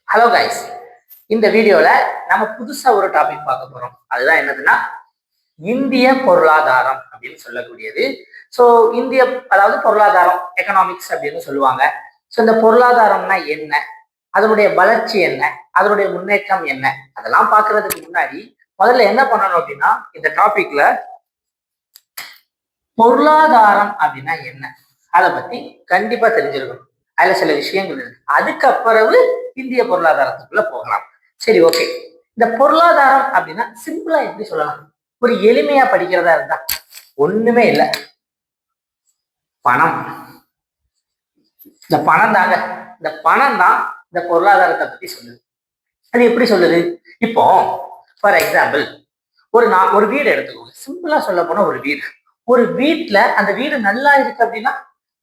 Hello guys, இந்த வீடியோல நம்ம புதுசா ஒரு டாபிக் பார்க்க போறோம். அதுதான் என்னதுன்னா இந்திய பொருளாதாரம் அப்படின்னு சொல்லக்கூடியது. ஸோ இந்திய அதாவது பொருளாதாரம் எக்கனாமிக்ஸ் அப்படின்னு சொல்லுவாங்க. ஸோ இந்த பொருளாதாரம்னா என்ன, அதனுடைய வளர்ச்சி என்ன, அதனுடைய முன்னேற்றம் என்ன, அதெல்லாம் பார்க்கறதுக்கு முன்னாடி முதல்ல என்ன பண்ணணும் அப்படின்னா இந்த டாபிக்ல பொருளாதாரம் அப்படின்னா என்ன அதை பத்தி கண்டிப்பா தெரிஞ்சிருக்கணும். அதுல சில விஷயங்கள் இருக்கு. அதுக்கப்புறவு இந்திய பொருளாதாரத்துக்குள்ள போகலாம். சரி, ஓகே. இந்த பொருளாதாரம் அப்படின்னா சிம்பிளா எப்படி சொல்லலாம், ஒரு எளிமையா படிக்கிறதா இருந்தா ஒண்ணுமே இல்லை, பணம். இந்த பணம் தாங்க, இந்த பணம் தான் இந்த பொருளாதாரத்தை பத்தி சொல்லுது. அது எப்படி சொல்லுது? இப்போ ஃபார் எக்ஸாம்பிள் ஒரு வீடு எடுத்துக்கோங்க. சிம்பிளா சொல்ல போனா ஒரு வீட்டுல அந்த வீடு நல்லா இருக்கு அப்படின்னா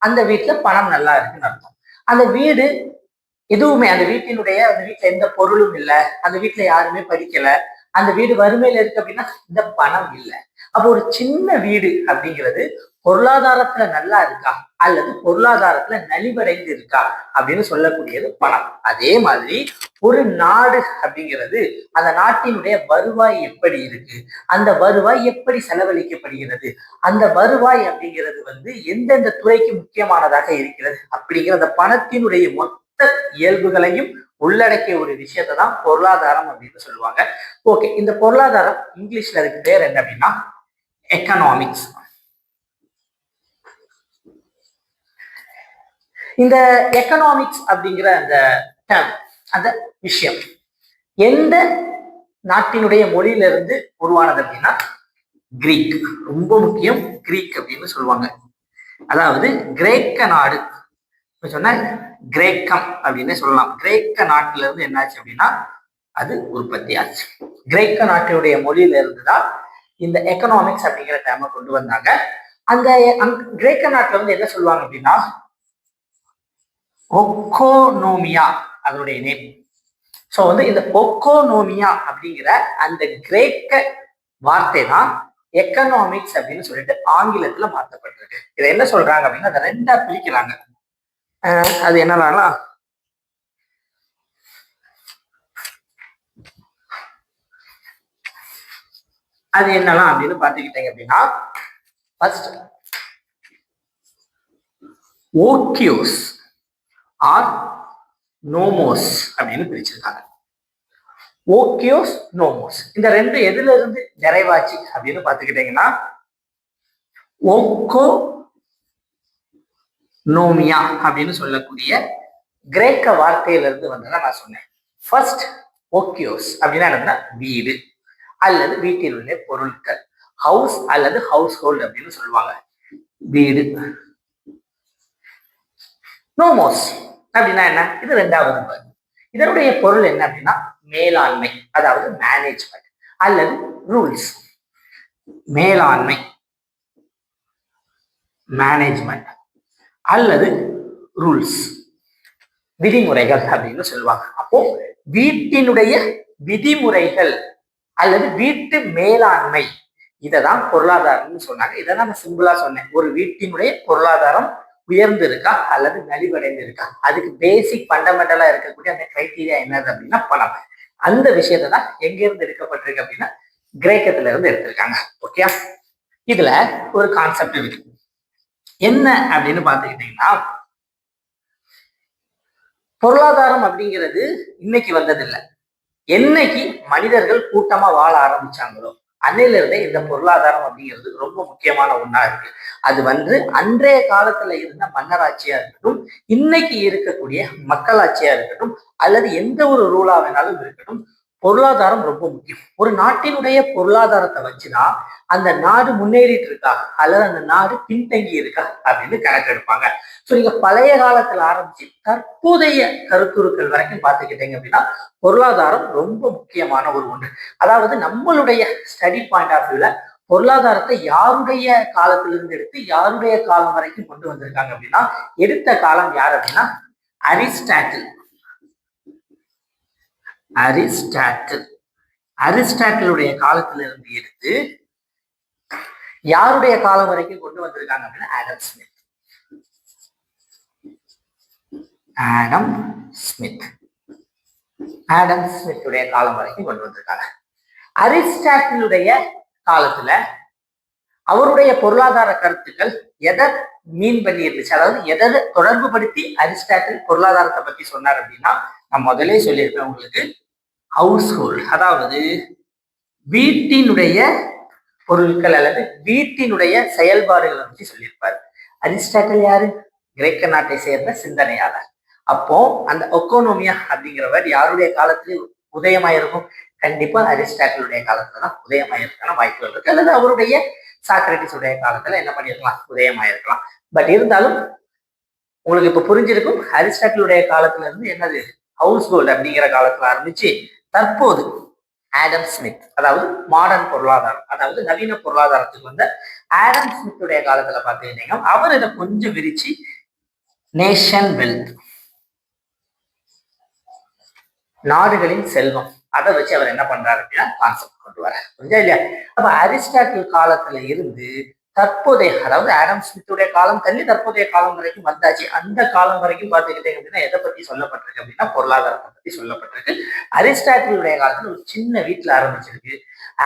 அந்த வீட்டுல பணம் நல்லா இருக்குன்னு அர்த்தம். அந்த வீடு எதுவுமே அந்த வீட்டுல எந்த பொருளும் இல்லை, அந்த வீட்டுல யாருமே படிக்கல, அந்த வீடு வறுமையில இருக்கு அப்படின்னா இந்த பணம் இல்லை. அப்போ ஒரு சின்ன வீடு அப்படிங்கிறது பொருளாதாரத்துல நல்லா இருக்கா அல்லது பொருளாதாரத்துல நலிவடைந்து இருக்கா அப்படின்னு சொல்லக்கூடியது பணம். அதே மாதிரி ஒரு நாடு அப்படிங்கிறது அந்த நாட்டினுடைய வருவாய் எப்படி இருக்கு, அந்த வருவாய் எப்படி செலவழிக்கப்படுகிறது, அந்த வருவாய் அப்படிங்கிறது எந்தெந்த துறைக்கு முக்கியமானதாக இருக்கிறது அப்படிங்கிற அந்த பணத்தினுடைய மொத்த இயல்புகளையும் உள்ளடக்கிய ஒரு விஷயத்தை தான் பொருளாதாரம் அப்படின்னு சொல்லுவாங்க. ஓகே, இந்த பொருளாதாரம் இங்கிலீஷ்ல அதுக்கு பேர் என்ன அப்படின்னா எக்கனாமிக்ஸ். இந்த எக்கனாமிக்ஸ் அப்படிங்கிற அந்த டேர்ம், அந்த விஷயம் எந்த நாட்டினுடைய மொழியிலிருந்து உருவானது அப்படின்னா கிரீக். ரொம்ப முக்கியம், கிரீக் அப்படின்னு சொல்லுவாங்க. அதாவது கிரேக்க நாடு சொன்ன கிரேக்கம் அப்படின்னு சொல்லலாம். கிரேக்க நாட்டில இருந்து என்னாச்சு அப்படின்னா அது உற்பத்தி ஆச்சு. கிரேக்க நாட்டினுடைய மொழியில இருந்துதான் இந்த எக்கனாமிக்ஸ் அப்படிங்கிற டேர்மை கொண்டு வந்தாங்க. அந்த கிரேக்க நாட்டுல வந்து என்ன சொல்லுவாங்க அப்படின்னா ஒக்கோனோமியா அதனுடைய நேம். ஸோ இந்த ஒக்கோனோமியா அப்படிங்கிற அந்த கிரேக்க வார்த்தை தான் எக்கனாமிக்ஸ் அப்படின்னு சொல்லிட்டு ஆங்கிலத்துல மாற்றப்பட்டிருக்கு. இதை என்ன சொல்றாங்க அப்படின்னா அதை ரெண்டா பிரிக்கிறாங்க. அது என்னன்னா அது என்னலாம் அப்படின்னு பார்த்துக்கிட்டீங்க அப்படின்னா ஃபர்ஸ்ட் ஓக்கியோஸ் ஆர் நோமோஸ் அப்படின்னு பிரிச்சிருக்காங்க. ஓக்கியோஸ், நோமோஸ் இந்த ரெண்டு எதுல இருந்து நிறைவாச்சு அப்படின்னு பார்த்துக்கிட்டீங்கன்னா ஓக்கோ நோமியா அப்படின்னு சொல்லக்கூடிய கிரேக்க வார்த்தையில இருந்து வந்ததான் நான் சொன்னேன். ஃபர்ஸ்ட் ஓக்கியோஸ் அப்படின்னா என்னன்னா வீடு அல்லது வீட்டில் உள்ள பொருட்கள், ஹவுஸ் அல்லது ஹவுஸ் ஹோல்ட் அப்படின்னு சொல்லுவாங்க, வீடு. நோமோஸ் அப்படின்னா என்ன, இது ரெண்டாவது. இதனுடைய பொருள் என்ன அப்படின்னா மேலாண்மை, அதாவது மேனேஜ்மெண்ட் அல்லது ரூல்ஸ். மேலாண்மை, மேனேஜ்மெண்ட் அல்லது ரூல்ஸ், விதிமுறைகள் அப்படின்னு சொல்லுவாங்க. அப்போ வீட்டினுடைய விதிமுறைகள் அல்லது வீட்டு மேலாண்மை, இதைதான் பொருளாதாரம்னு சொன்னாங்க. இதை நான் சிம்பிளா சொன்னேன். ஒரு வீட்டினுடைய பொருளாதாரம் உயர்ந்து இருக்கா அல்லது நலிவடைந்து இருக்கா, அதுக்கு பேசிக் ஃபண்டமெண்டலா இருக்கக்கூடிய அந்த கிரைட்டீரியா என்னது அப்படின்னா பணம். அந்த விஷயத்தை தான் எங்க இருந்து எடுக்கப்பட்டிருக்கு அப்படின்னா கிரேக்கத்துல இருந்து எடுத்திருக்காங்க. ஓகே, இதுல ஒரு கான்செப்ட் இருக்கு. என்ன அப்படின்னு பாத்துக்கிட்டீங்கன்னா பொருளாதாரம் அப்படிங்கிறது இன்னைக்கு வந்ததில்லை. என்னைக்கு மனிதர்கள் கூட்டமா வாழ ஆரம்பிச்சாங்களோ அன்னையில இருந்தே இந்த பொருளாதாரம் அப்படிங்கிறது ரொம்ப முக்கியமான ஒண்ணா இருக்கு. அது அன்றைய காலத்துல இருந்த மன்னராட்சியா இருக்கட்டும், இன்னைக்கு இருக்கக்கூடிய மக்களாட்சியா இருக்கட்டும், அல்லது எந்த ஒரு ரூலா வேணாலும் இருக்கட்டும், பொருளாதாரம் ரொம்ப முக்கியம். ஒரு நாட்டினுடைய பொருளாதாரத்தை வச்சுதான் அந்த நாடு முன்னேறிட்டு இருக்கா அல்லது அந்த நாடு பின்தங்கி இருக்கா அப்படின்னு கணக்கெடுப்பாங்க. ஸோ நீங்க பழைய காலத்துல ஆரம்பிச்சு தற்போதைய கருத்துருக்கள் வரைக்கும் பார்த்துக்கிட்டீங்க அப்படின்னா பொருளாதாரம் ரொம்ப முக்கியமான ஒரு ஒன்று. அதாவது நம்மளுடைய ஸ்டடி பாயிண்ட் ஆஃப் வியூல பொருளாதாரத்தை யாருடைய காலத்திலிருந்து எடுத்து யாருடைய காலம் வரைக்கும் கொண்டு வந்திருக்காங்க அப்படின்னா எடுத்த காலம் யார் அப்படின்னா அரிஸ்டாட்டில். அரிஸ்டாட்டிலுடைய காலத்திலிருந்து எடுத்து யாருடைய காலம் வரைக்கும் கொண்டு வந்திருக்காங்க அப்படின்னா ஆடம் ஸ்மித். ஆடம் ஸ்மித்துடைய காலம் வரைக்கும் கொண்டு வந்திருக்காங்க. அரிஸ்டாட்டிலுடைய காலத்துல அவருடைய பொருளாதார கருத்துக்கள் எதை மீன் பண்ணி இருந்துச்சு, அதாவது எதை தொடர்பு படுத்தி அரிஸ்டாட்டில் பொருளாதாரத்தை பத்தி சொன்னார் அப்படின்னா, நான் முதலே சொல்லியிருப்பேன் உங்களுக்கு, ஹவுஸ் ஹோல்ட், அதாவது வீட்டினுடைய பொருட்கள் அல்லது வீட்டினுடைய செயல்பாடுகளை பற்றி சொல்லியிருப்பார். அரிஸ்டாட்டில் யாரு? கிரேக்க நாட்டை சேர்ந்த சிந்தனையாளர். அப்போ அந்த எக்கோனோமியா அப்படிங்கிறவர் யாருடைய காலத்துல உதயமாயிருக்கும்? கண்டிப்பா அரிஸ்டாட்டிலுடைய காலத்துலதான் உதயமாயிருக்கான வாய்ப்புகள் இருக்கு, அல்லது அவருடைய சாக்ரட்டிஸ் உடைய காலத்துல என்ன பண்ணிருக்கலாம், உதயமாயிருக்கலாம். பட் இருந்தாலும் உங்களுக்கு இப்ப புரிஞ்சிருக்கும், அரிஸ்டாட்டிலுடைய காலத்துல இருந்து என்னது ஹவுஸ் ஹோல்ட் அப்படிங்கிற காலத்துல ஆரம்பிச்சு தற்போது ஆடம் ஸ்மித், அதாவது மாடர்ன் பொருளாதாரம், அதாவது நவீன பொருளாதாரத்துக்கு வந்த ஆடம் ஸ்மித்துடைய காலத்துல பாத்தீங்கன்னா அவர் இதை கொஞ்சம் விரிச்சு நேஷன் வெல்த், நாடுகளின் செல்வம், அதை வச்சு அவர் என்ன பண்றாரு அப்படின்னா கான்செப்ட் கொண்டு வர. புரிஞ்சா இல்லையா? அப்ப அரிஸ்டாட்டில் காலத்துல இருந்து தற்போதைய, அதாவது ஆடம் ஸ்மித்துடைய காலம் தள்ளி தற்போதைய காலம் வரைக்கும் வந்தாச்சு. அந்த காலம் வரைக்கும் பார்த்துக்கிட்டீங்க அப்படின்னா எதை பத்தி சொல்லப்பட்டிருக்கு அப்படின்னா பொருளாதாரத்தை பத்தி சொல்லப்பட்டிருக்கு. அரிஸ்டாட்டிலுடைய காலத்துல ஒரு சின்ன வீட்டுல ஆரம்பிச்சிருக்கு.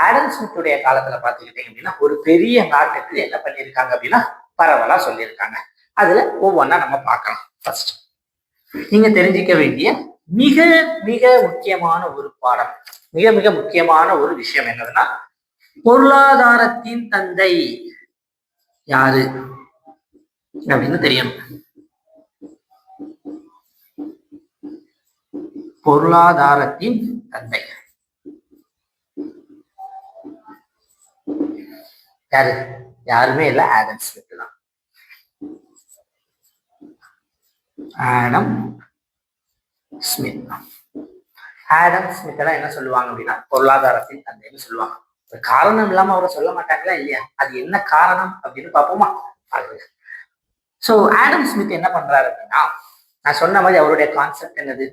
ஆடம் ஸ்மித்துடைய காலத்துல பார்த்துக்கிட்டீங்க அப்படின்னா ஒரு பெரிய நாட்டுக்கு என்ன பண்ணியிருக்காங்க அப்படின்னா பரவலா சொல்லியிருக்காங்க. அதுல ஒவ்வொன்றா நம்ம பார்க்கலாம். ஃபர்ஸ்ட் நீங்க தெரிஞ்சிக்க வேண்டிய மிக மிக முக்கியமான ஒரு பாடம், மிக மிக முக்கியமான ஒரு விஷயம் என்னதுன்னா, பொருளாதாரத்தின் தந்தை யாரு அப்படின்னு தெரியணும். பொருளாதாரத்தின் தந்தை யாரு? யாருமே இல்ல, ஆடம் ஸ்மித் தான். Adam Smith. ஆடம் ஸ்மித் எல்லாம் என்ன சொல்லுவாங்க அப்படின்னா பொருளாதாரத்தின் தந்தைன்னு சொல்லுவாங்க. காரணம் இல்லாம அவரை சொல்ல மாட்டாங்களா இல்லையா? அது என்ன காரணம் அப்படின்னு பார்ப்போமா? சோ ஆடம் ஸ்மித் என்ன பண்றாரு அப்படின்னா, நான் சொன்ன மாதிரி அவருடைய கான்செப்ட் என்னது?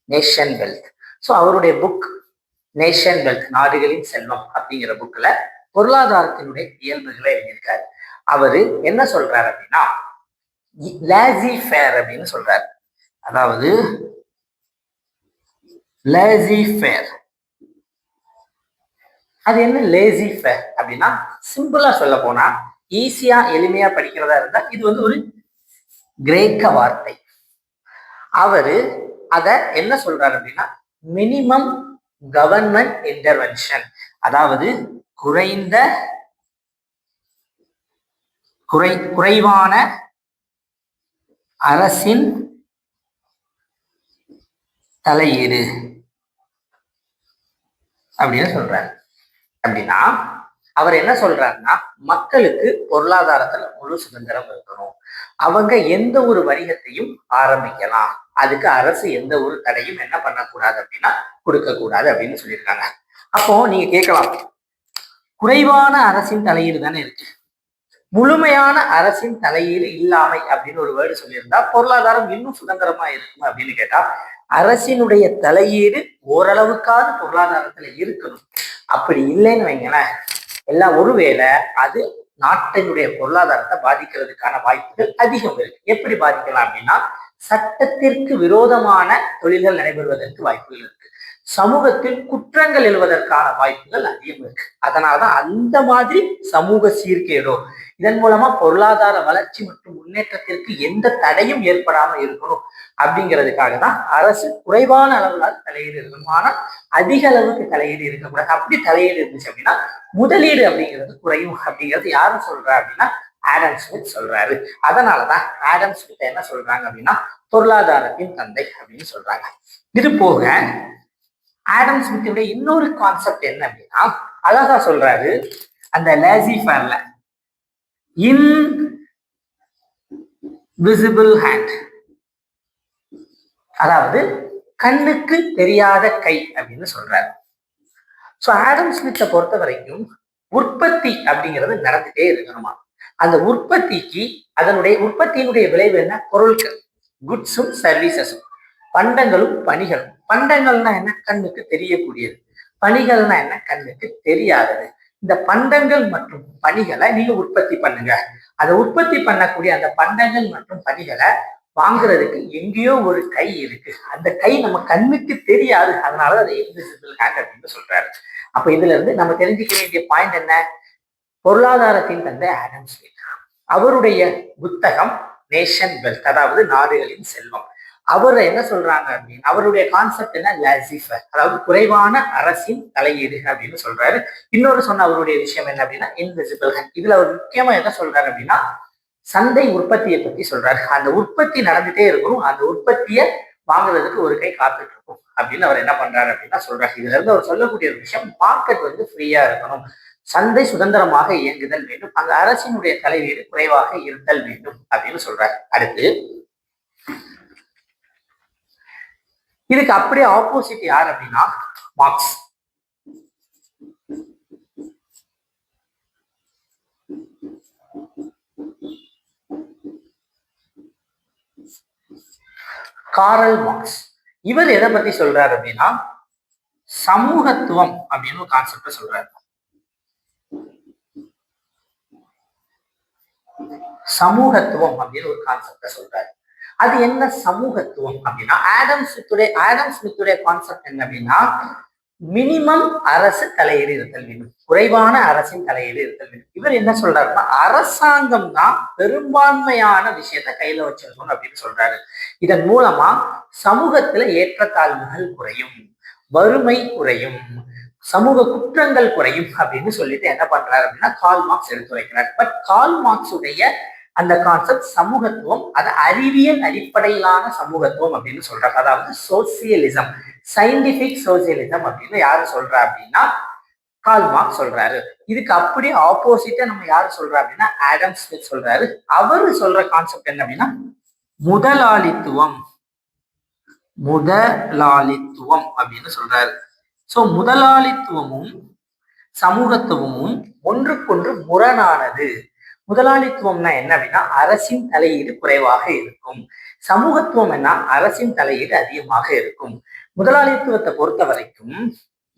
Nation wealth. ஸோ அவருடைய புக் நேஷன் வெல்த், நாடுகளின் செல்வம் அப்படிங்கிற புக்ல பொருளாதாரத்தினுடைய இயல்புகளை எழுதியிருக்காரு. அவரு என்ன சொல்றாரு அப்படின்னா லேசி ஃபேர் அப்படின்னு சொல்றாரு. அதாவது லேசி ஃபேர், அது என்ன லேசி ஃபேர் அப்படின்னா, சிம்பிளா சொல்ல போனா, ஈஸியா எளிமையா படிக்கிறதா இருந்தா இது வந்து ஒரு கிரேக்க வார்த்தை. அவரு அத என்ன சொல்றாரு அப்படின்னா மினிமம் கவர்மெண்ட் இன்டர்வென்ஷன், அதாவது குறைவான அரசின் தலையீடு அப்படின்னு சொல்றாரு. அப்படின்னா அவர் என்ன சொல்றாருன்னா, மக்களுக்கு பொருளாதாரத்துல முழு சுதந்திரம் இருக்கணும், அவங்க எந்த ஒரு வணிகத்தையும் ஆரம்பிக்கலாம், அதுக்கு அரசு எந்த ஒரு தடையும் என்ன பண்ணக்கூடாது அப்படின்னா கொடுக்க கூடாது அப்படின்னு சொல்லியிருக்காங்க. அப்போ நீங்க கேட்கலாம், குறைவான அரசின் தலையீடு தானே இருக்கு, முழுமையான அரசின் தலையீடு இல்லாமை அப்படின்னு ஒரு வேர்டு சொல்லியிருந்தா பொருளாதாரம் இன்னும் சுதந்திரமா இருக்கும் அப்படின்னு கேட்டா, அரசினுடைய தலையீடு ஓரளவுக்கான பொருளாதாரத்துல இருக்கணும். அப்படி இல்லைன்னு வைங்களேன், எல்லாம் ஒருவேளை அது நாட்டினுடைய பொருளாதாரத்தை பாதிக்கிறதுக்கான வாய்ப்புகள் அதிகம் இருக்கு. எப்படி பாதிக்கலாம் அப்படின்னா, சட்டத்திற்கு விரோதமான தொழில்கள் நடைபெறுவதற்கு வாய்ப்புகள் இருக்கு, சமூகத்தில் குற்றங்கள் எழுவதற்கான வாய்ப்புகள் அதிகம் இருக்கு. அதனாலதான் அந்த மாதிரி சமூக சீர்கேடோ, இதன் மூலமா பொருளாதார வளர்ச்சி மற்றும் முன்னேற்றத்திற்கு எந்த தடையும் ஏற்படாம இருக்கணும் அப்படிங்கிறதுக்காக தான் அரசு குறைவான அளவுல தலையீடு இருக்கணும், ஆனா அதிக அளவுக்கு தலையீடு இருக்கக்கூடாது. அப்படி தலையீடு இருந்துச்சு அப்படின்னா முதலீடு அப்படிங்கிறது குறையும் அப்படிங்கிறது யாரும் சொல்றா அப்படின்னா ஆடம் ஸ்மித் சொல்றாரு. அதனாலதான் ஆடம் ஸ்மித் என்ன சொல்றாங்க அப்படின்னா பொருளாதாரத்தின் தந்தை அப்படின்னு சொல்றாங்க. இது போக ஆடம் ஸ்மித்துடைய இன்னொரு கான்செப்ட் என்ன அப்படின்னா அழகா சொல்றாரு, அந்த லேசி ஃபேர்ல இன்விசிபிள் ஹேண்ட், அதாவது கண்ணுக்கு தெரியாத கை அப்படின்னு சொல்றாரு. ஸோ ஆடம் ஸ்மித்தை பொறுத்த வரைக்கும் உற்பத்தி அப்படிங்கிறது நடந்துட்டே இருக்கணுமா, அந்த உற்பத்திக்கு அதனுடைய உற்பத்தியினுடைய விளைவு என்ன? பொருட்கள், குட்ஸும் சர்வீசஸும், பண்டங்களும் பணிகளும். பண்டங்கள்னா என்ன? கண்ணுக்கு தெரியக்கூடியது. பணிகள்னா என்ன? கண்ணுக்கு தெரியாதது. இந்த பண்டங்கள் மற்றும் பணிகளை நீங்க உற்பத்தி பண்ணுங்க. அதை உற்பத்தி பண்ணக்கூடிய அந்த பண்டங்கள் மற்றும் பணிகளை வாங்குறதுக்கு எங்கேயோ ஒரு கை இருக்கு, அந்த கை நம்ம கண்ணுக்கு தெரியாது, அதனால அதை இன்விசிபிள் ஹேண்ட் அப்படின்னு சொல்றாரு. அப்ப இதுல இருந்து நம்ம தெரிஞ்சுக்க வேண்டிய பாயிண்ட் என்ன? பொருளாதாரத்தின் தந்தை ஆடம் ஸ்மித். அவருடைய புத்தகம் நேஷன் வெல்த், அதாவது நாடுகளின் செல்வம். அவர் என்ன சொல்றாங்க அப்படின்னு, அவருடைய கான்செப்ட் என்ன? லாசிஃபர், அதாவது குறைவான அரசின் தலையீடு அப்படின்னு சொல்றாரு. இன்னொரு சொன்ன அவருடைய விஷயம் என்ன அப்படின்னா இன்விசிபிள் ஹேண்ட். இதுல அவர் முக்கியமா என்ன சொல்றாரு அப்படின்னா சந்தை உற்பத்தியை பத்தி சொல்றாரு. அந்த உற்பத்தி நடந்துட்டே இருக்கணும், அந்த உற்பத்தியை வாங்குறதுக்கு ஒரு கை காத்துட்டு இருக்கும் அப்படின்னு அவர் என்ன பண்றாரு அப்படின்னா சொல்றாரு. இதுல இருந்து அவர் சொல்லக்கூடிய ஒரு விஷயம், மார்க்கெட் வந்து ஃப்ரீயா இருக்கணும், சந்தை சுதந்திரமாக இயங்குதல் வேண்டும், அந்த அரசினுடைய தலையீடு குறைவாக இருத்தல் வேண்டும் அப்படின்னு சொல்றாரு. அடுத்து இதுக்கு அப்படியே ஆப்போசிட் யார் அப்படின்னா மார்க்ஸ். Karl Marx. இவர் எதை பத்தி சொல்றாரு அப்படின்னா சமூகத்துவம் அப்படின்னு ஒரு கான்செப்ட சொல்றாரு. சமூகத்துவம் அப்படின்னு ஒரு கான்செப்ட சொல்றாரு. அது என்ன சமூகத்துவம் அப்படின்னா ஆடம் ஸ்மித்துடைய கான்செப்ட் என்ன அப்படின்னா மினிமம் அரசு தலையீடு இருத்தல் வேண்டும், குறைவான அரசின் தலையீடு இருத்தல் வேண்டும். இவர் என்ன சொல்றாருன்னா அரசாங்கம் தான் பெரும்பான்மையான விஷயத்த கையில வச்சிருக்கணும் அப்படின்னு சொல்றாரு. இதன் மூலமா சமூகத்துல ஏற்றத்தாழ்வுகள் குறையும், வறுமை குறையும், சமூக குற்றங்கள் குறையும் அப்படின்னு சொல்லிட்டு என்ன பண்றாரு அப்படின்னா கால் மார்க்ஸ் எடுத்துரைக்கிறார். பட் கால் மார்க்ஸ் உடைய அந்த கான்செப்ட் சமூகத்துவம், அது அறிவியல் அடிப்படையிலான சமூகத்துவம் அப்படின்னு சொல்றாங்க. அதாவது சோசியலிசம், சயின்டிபிக் சோசியலிசம் அப்படின்னு யாரு சொல்றா அப்படின்னா கால் மார்க்ஸ் சொல்றாரு. இதுக்கு அப்படியே ஆப்போசிட்டா நம்ம யாரு சொல்றா அப்படின்னா ஆடம் ஸ்மித் சொல்றாரு. அவரு சொல்ற கான்செப்ட் என்ன அப்படின்னா முதலாளித்துவம் அப்படின்னு சொல்றாரு. சோ முதலாளித்துவமும் சமூகத்துவமும் ஒன்றுக்கொன்று முரணானது. முதலாளித்துவம்னா என்ன அப்படின்னா அரசின் தலையீடு குறைவாக இருக்கும், சமூகத்துவம் என்ன அரசின் தலையீடு அதிகமாக இருக்கும். முதலாளித்துவத்தை பொறுத்த வரைக்கும்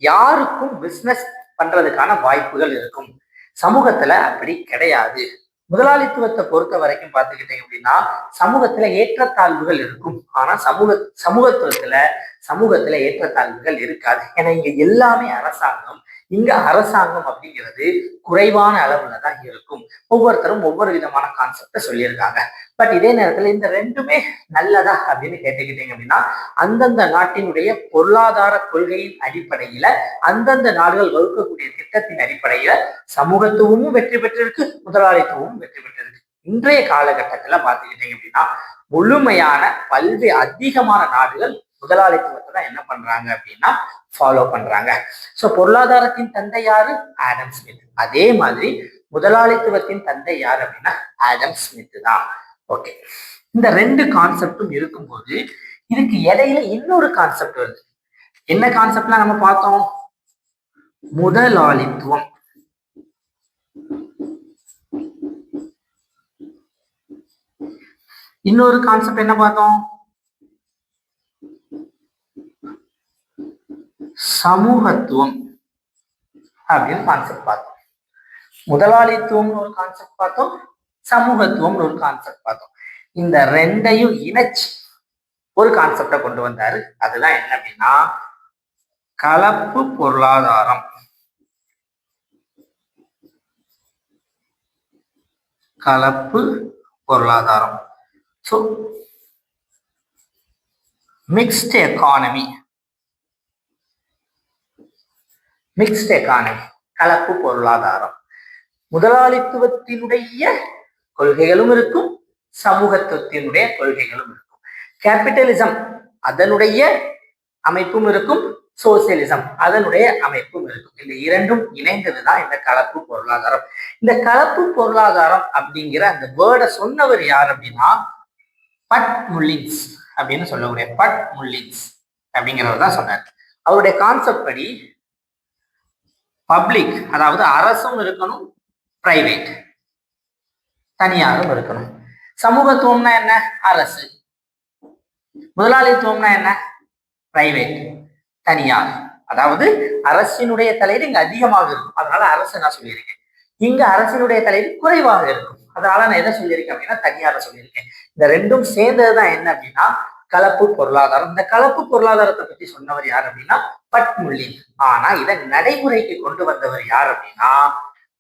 யாருக்கும் பிசினஸ் பண்றதுக்கான வாய்ப்புகள் இருக்கும், சமூகத்துல அப்படி கிடையாது. முதலாளித்துவத்தை பொறுத்த வரைக்கும் பார்த்துக்கிட்டீங்க அப்படின்னா சமூகத்துல ஏற்றத்தாழ்வுகள் இருக்கும், ஆனா சமூகத்துல ஏற்றத்தாழ்வுகள் இருக்காது. ஏன்னா இங்க எல்லாமே அரசாங்கம், இங்க அரசாங்கம் அப்படிங்கிறது குறைவான அளவுல தான் இருக்கும். ஒவ்வொருத்தரும் ஒவ்வொரு விதமான கான்செப்ட சொல்லியிருக்காங்க. பட் இதே நேரத்துல இந்த ரெண்டுமே நல்லதா அப்படின்னு கேட்டுக்கிட்டீங்க அப்படின்னா அந்தந்த நாட்டினுடைய பொருளாதார கொள்கையின் அடிப்படையில அந்தந்த நாடுகள் வகுக்கக்கூடிய திட்டத்தின் அடிப்படையில சமூகத்துவமும் வெற்றி பெற்றிருக்கு, முதலாளித்துவமும் வெற்றி பெற்றிருக்கு. இன்றைய காலகட்டத்துல பாத்துக்கிட்டீங்க அப்படின்னா முழுமையான அதிகமான நாடுகள் முதலாளித்துவத்தை தான் என்ன பண்றாங்க அப்படின்னா ஃபாலோ பண்றாங்க. சோ பொருளாதாரத்தின் தந்தை யாரு? Adam Smith. அதே மாதிரி முதலாளித்துவத்தின் தந்தை யார் அப்படின்னா ஆடம் ஸ்மித் தான். ஓகே, இந்த ரெண்டு கான்செப்டும் இருக்கும்போது இதுக்கு இடையில இன்னொரு கான்செப்ட் வருது. என்ன கான்செப்ட்லாம் நம்ம பார்த்தோம்? முதலாளித்துவம். இன்னொரு கான்செப்ட் என்ன பார்த்தோம்? சமூகத்துவம் அப்படின்னு கான்செப்ட் பார்த்தோம். முதலாளித்துவம் ஒரு கான்செப்ட் பார்த்தோம், சமூகத்துவம் ஒரு கான்செப்ட் பார்த்தோம். இந்த ரெண்டையும் இணைச்சு ஒரு கான்செப்டை கொண்டு வந்தாரு. அதுதான் என்ன அப்படின்னா கலப்பு பொருளாதாரம். கலப்பு பொருளாதாரம். So mixed economy. கலப்பு பொருளாதாரம். முதலாளித்துவத்தினுடைய கொள்கைகளும் இருக்கும், சமூகத்துவத்தினுடைய கொள்கைகளும் இருக்கும். கேபிட்டலிசம் அதனுடைய அமைப்பும் இருக்கும், சோசியலிசம் அதனுடைய அமைப்பும் இருக்கும். இந்த இரண்டும் இணைந்ததுதான் இந்த கலப்பு பொருளாதாரம். இந்த கலப்பு பொருளாதாரம் அப்படிங்கிற அந்த வேர்டை சொன்னவர் யார் அப்படின்னா பட் முல்லின்ஸ் அப்படின்னு சொல்லக்கூடிய பட் முல்லின்ஸ் அப்படிங்கிறவர் தான் சொன்னார். அவருடைய கான்செப்ட் படி பப்ளிக், அதாவது அரசும் இருக்கணும், பிரைவேட் தனியாரும் இருக்கணும். சமூகத்துவம்னா என்ன? அரசு. முதலாளித்துவம்னா என்ன? பிரைவேட் தனியார். அதாவது அரசினுடைய தலையீடு இங்க அதிகமாக இருக்கும், அதனால அரசு நான் சொல்லியிருக்கேன். இங்க அரசினுடைய தலையீடு குறைவாக இருக்கும், அதனால நான் எதை சொல்லியிருக்கேன் அப்படின்னா தனியார சொல்லியிருக்கேன். இந்த ரெண்டும் சேர்ந்ததுதான் என்ன அப்படின்னா கலப்பு பொருளாதாரம். இந்த கலப்பு பொருளாதாரத்தை பத்தி சொன்னவர் யார் அப்படின்னா பட்முல்லின். ஆனா இதை நடைமுறைக்கு கொண்டு வந்தவர் யார் அப்படின்னா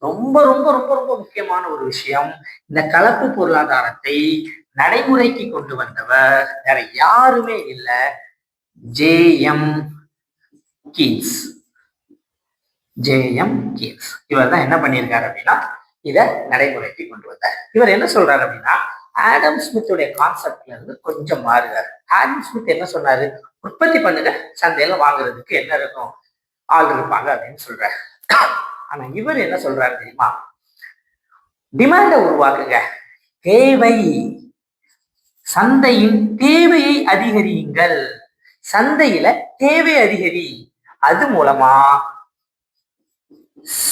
ரொம்ப ரொம்ப ரொம்ப ரொம்ப முக்கியமான ஒரு விஷயம், இந்த கலப்பு பொருளாதாரத்தை நடைமுறைக்கு கொண்டு வந்தவர் வேற யாருமே இல்லை, ஜே.எம். கீன்ஸ். ஜே.எம். கீன்ஸ் இவர் தான் என்ன பண்ணியிருக்காரு அப்படின்னா இதை நடைமுறைக்கு கொண்டு வந்தார். இவர் என்ன சொல்றாரு அப்படின்னா ஆடம் ஸ்மித்துடைய கான்செப்ட்ல இருந்து கொஞ்சம் மாறுறாரு. ஆடம் ஸ்மித் என்ன சொன்னாரு, உற்பத்தி பண்ணுங்க, சந்தையில வாங்குறதுக்கு என்ன இருக்கும், ஆள் இருப்பாங்க அப்படின்னு சொல்றாரு. ஆனா இவர் என்ன சொல்றாரு தெரியுமா, டிமாண்ட உருவாக்குங்க, தேவை, சந்தையின் தேவையை அதிகரியுங்கள், சந்தையில தேவை அதிகரி, அது மூலமா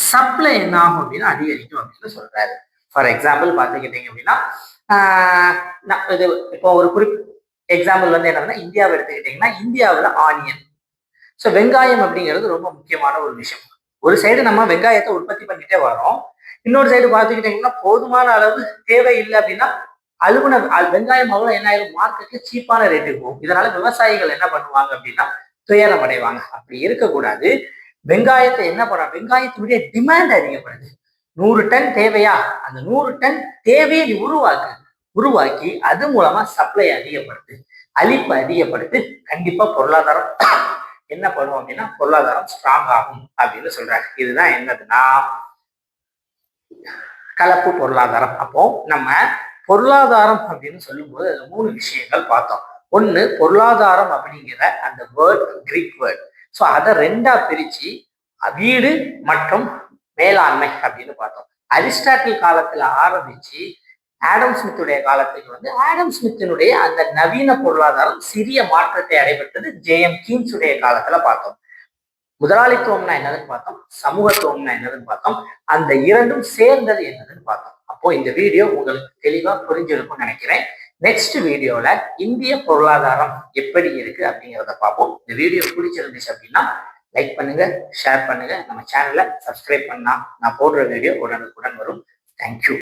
சப்ளை என்ன ஆகும் அப்படின்னா அதிகரிக்கும் அப்படின்னு சொல்றாரு. ஃபார் எக்ஸாம்பிள் பார்த்துக்கிட்டீங்க அப்படின்னா இது இப்போ ஒரு எக்ஸாம்பிள் வந்து என்னன்னா இந்தியாவை எடுத்துக்கிட்டீங்கன்னா இந்தியாவில் ஆனியன், ஸோ வெங்காயம் அப்படிங்கிறது ரொம்ப முக்கியமான ஒரு விஷயம். ஒரு சைடு நம்ம வெங்காயத்தை உற்பத்தி பண்ணிட்டே வரோம், இன்னொரு சைடு பார்த்துக்கிட்டீங்கன்னா போதுமான அளவு தேவை இல்லை அப்படின்னா அலுவலர் வெங்காயம் அவ்வளோ என்ன ஆயிரும், மார்க்கெட்ல சீப்பான ரேட்டுக்கு போகும். இதனால விவசாயிகள் என்ன பண்ணுவாங்க அப்படின்னா துயரம் அடைவாங்க. அப்படி இருக்கக்கூடாது. வெங்காயத்தை என்ன பண்ண, வெங்காயத்தினுடைய டிமாண்ட் அதிகப்படுது. 100 டன் தேவையா, அந்த 100 டன் தேவையை நீ உருவாக்கி அது மூலமா சப்ளை அதிகப்படுத்து, அளிப்பு அதிகப்படுத்து, கண்டிப்பா பொருளாதாரம் என்ன பண்ணுவோம் அப்படின்னா பொருளாதாரம் ஸ்ட்ராங் ஆகும் அப்படின்னு சொல்றாங்க. இதுதான் என்னதுன்னா கலப்பு பொருளாதாரம். அப்போ நம்ம பொருளாதாரம் அப்படின்னு சொல்லும்போது அதுல 3 விஷயங்கள் பார்த்தோம். ஒண்ணு பொருளாதாரம் அப்படிங்கிற அந்த வேர்ட் கிரீக் வேர்ட். ஸோ அதை 2ஆ பிரிச்சு வீடு மற்றும் மேலாண்மை அப்படின்னு பார்த்தோம். அரிஸ்டாட்டில் காலத்துல ஆரம்பிச்சு ஆடம் ஸ்மித்துடைய காலத்துக்கு வந்து ஆடம் ஸ்மித்தினுடைய அந்த நவீன பொருளாதாரம் சிறிய மாற்றத்தை அடைபெற்றது ஜே.எம். கீன்ஸுடைய காலத்துல பார்த்தோம். முதலாளித்துவம்னா என்னதுன்னு பார்த்தோம், சமூகத்துவம்னா என்னதுன்னு பார்த்தோம், அந்த இரண்டும் சேர்ந்தது என்னதுன்னு பார்த்தோம். அப்போ இந்த வீடியோ உங்களுக்கு தெளிவா புரிஞ்சிருக்கும்னு நினைக்கிறேன். நெக்ஸ்ட் வீடியோல இந்திய பொருளாதாரம் எப்படி இருக்கு அப்படிங்கிறத பார்ப்போம். இந்த வீடியோ பிடிச்சிருந்துச்சு அப்படின்னா லைக் பண்ணுங்க, ஷேர் பண்ணுங்க, நம்ம சேனலை சப்ஸ்கிரைப் பண்ணா நான் போடுற வீடியோ உடனுக்குடன் வரும். தேங்க்யூ.